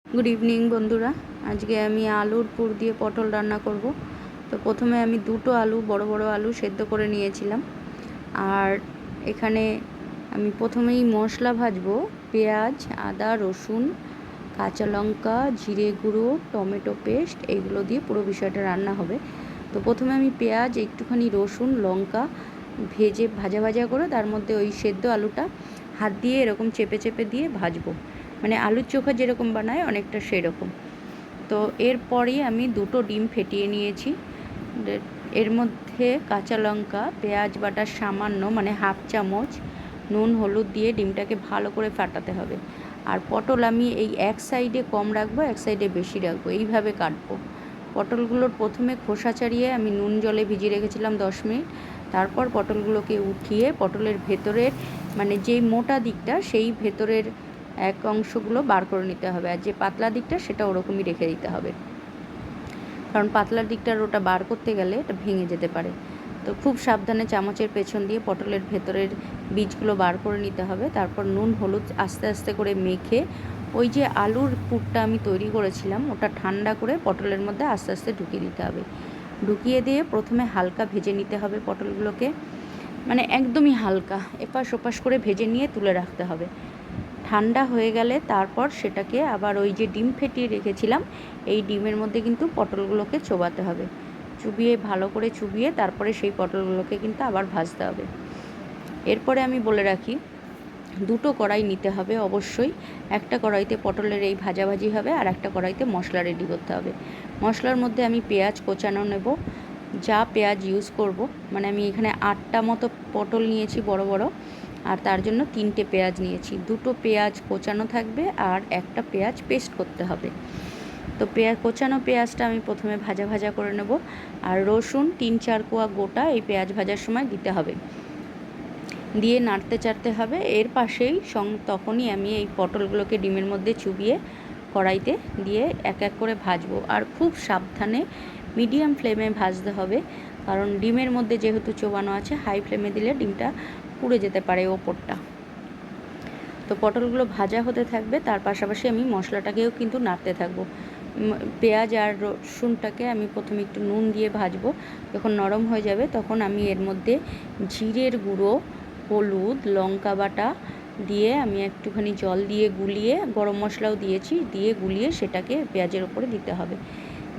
Good evening বন্ধুরা। আজকে আমি আলুর পুর দিয়ে পটল রান্না করব। তো প্রথমে আমি দুটো আলু বড় বড় আলু সেদ্ধ করে নিয়েছিলাম। আর এখানে আমি প্রথমেই মশলা ভাজবো। পেঁয়াজ, আদা, রসুন, কাঁচা লঙ্কা, জিরে গুঁড়ো, টমেটো পেস্ট এইগুলো দিয়ে পুরো বিষয়টা রান্না হবে। তো প্রথমে আমি পেঁয়াজ, একটুখানি রসুন, লঙ্কা ভেজে ভাজা ভাজা করে তার মধ্যে ওই সেদ্ধ আলুটা হাত দিয়ে এরকম চেপে চেপে দিয়ে ভাজবো, মানে আলুর চোখা যেরকম বানায় অনেকটা সেরকম। তো এরপরেই আমি দুটো ডিম ফেটিয়ে নিয়েছি। এর মধ্যে কাঁচা লঙ্কা, পেঁয়াজ বাটা সামান্য, মানে হাফ চামচ, নুন হলুদ দিয়ে ডিমটাকে ভালো করে ফাটাতে হবে। আর পটল আমি এই এক সাইডে কম রাখবো, এক সাইডে বেশি রাখবো, এইভাবে কাটবো। পটলগুলোর প্রথমে খোসা ছাড়িয়ে আমি নুন জলে ভিজিয়ে রেখেছিলাম 10 মিনিট। তারপর পটলগুলোকে উঠিয়ে পটলের ভেতরের, মানে যেই মোটা দিকটা সেই ভেতরের এক অংশগুলো বার করে নিতে হবে, আর যে পাতলা দিকটা সেটা ওরকমই রেখে দিতে হবে, কারণ পাতলার দিকটার ওটা বার করতে গেলে এটা ভেঙে যেতে পারে। তো খুব সাবধানে চামচের পেছন দিয়ে পটলের ভেতরের বীজগুলো বার করে নিতে হবে। তারপর নুন হলুদ আস্তে আস্তে করে মেখে ওই যে আলুর পুরটা আমি তৈরি করেছিলাম ওটা ঠান্ডা করে পটলের মধ্যে আস্তে আস্তে ঢুকিয়ে দিতে হবে। ঢুকিয়ে দিয়ে প্রথমে হালকা ভেজে নিতে হবে পটলগুলোকে, মানে একদমই হালকা এপাশ ওপাশ করে ভেজে নিয়ে তুলে রাখতে হবে। ঠান্ডা হয়ে গেলে তারপর সেটাকে আবার ওই যে ডিম ফেটিয়ে রেখেছিলাম এই ডিমের মধ্যে কিন্তু পটলগুলোকে চোবাতে হবে। চুবিয়ে ভালো করে চুবিয়ে তারপরে সেই পটলগুলোকে কিন্তু আবার ভাজতে হবে। এরপরে আমি বলে রাখি, দুটো কড়াই নিতে হবে অবশ্যই। একটা কড়াইতে পটলের এই ভাজাভাজি হবে, আর একটা কড়াইতে মশলা রেডি করতে হবে। মশলার মধ্যে আমি পেঁয়াজ কোচানো নেব, যা পেঁয়াজ ইউজ করব, মানে আমি এখানে 8টা মতো পটল নিয়েছি বড় বড়, আর তার জন্য 3টে পেঁয়াজ নিয়েছি। দুটো পেঁয়াজ কোচানো থাকবে আর একটা পেঁয়াজ পেস্ট করতে হবে। তো কোচানো পেঁয়াজটা আমি প্রথমে ভাজা ভাজা করে নেব। আর রসুন 3-4 কোয়া গোটা এই পেঁয়াজ ভাজার সময় দিতে হবে, দিয়ে নাড়তে চাড়তে হবে। এর পাশেই তখনই আমি এই পটলগুলোকে ডিমের মধ্যে চুবিয়ে কড়াইতে দিয়ে এক এক করে ভাজবো। আর খুব সাবধানে মিডিয়াম ফ্লেমে ভাজতে হবে, কারণ ডিমের মধ্যে যেহেতু চোবানো আছে, হাই ফ্লেমে দিলে ডিমটা পুড়ে যেতে পারে ওপরটা। তো পটলগুলো ভাজা হতে থাকবে, তার পাশাপাশি আমি মশলাটাকেও কিন্তু নাড়তে থাকবো। পেঁয়াজ আর রসুনটাকে আমি প্রথমে একটু নুন দিয়ে ভাজবো। যখন নরম হয়ে যাবে তখন আমি এর মধ্যে জিরের গুঁড়ো, হলুদ, লঙ্কা বাটা দিয়ে আমি একটুখানি জল দিয়ে গুলিয়ে, গরম মশলাও দিয়েছি, দিয়ে গুলিয়ে সেটাকে পেঁয়াজের ওপরে দিতে হবে।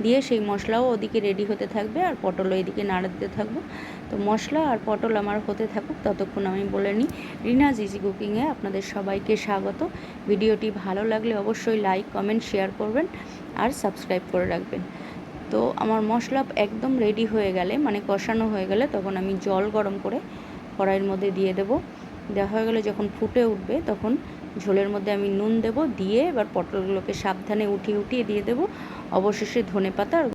দিয়ে সেই মশলাও ওদিকে রেডি হতে থাকবে আর পটলও এদিকে নাড়া দিতে থাকবো। তো মশলা আর পটল আমার হতে থাকুক, ততক্ষণ আমি বলে নিই, রিনাজ ইজি কুকিংয়ে আপনাদের সবাইকে স্বাগত। ভিডিওটি ভালো লাগলে অবশ্যই লাইক, কমেন্ট, শেয়ার করবেন আর সাবস্ক্রাইব করে রাখবেন। তো আমার মশলা একদম রেডি হয়ে গেলে, মানে কষানো হয়ে গেলে, তখন আমি জল গরম করে কড়াইয়ের মধ্যে দিয়ে দেবো। দেওয়া হয়ে গেলে যখন ফুটে উঠবে তখন ঝোলের মধ্যে আমি নুন দেব, দিয়ে এবার পটলগুলোকে সাবধানে উঠিয়ে উঠিয়ে দিয়ে দেবো। অবশেষে ধনেপাতা আর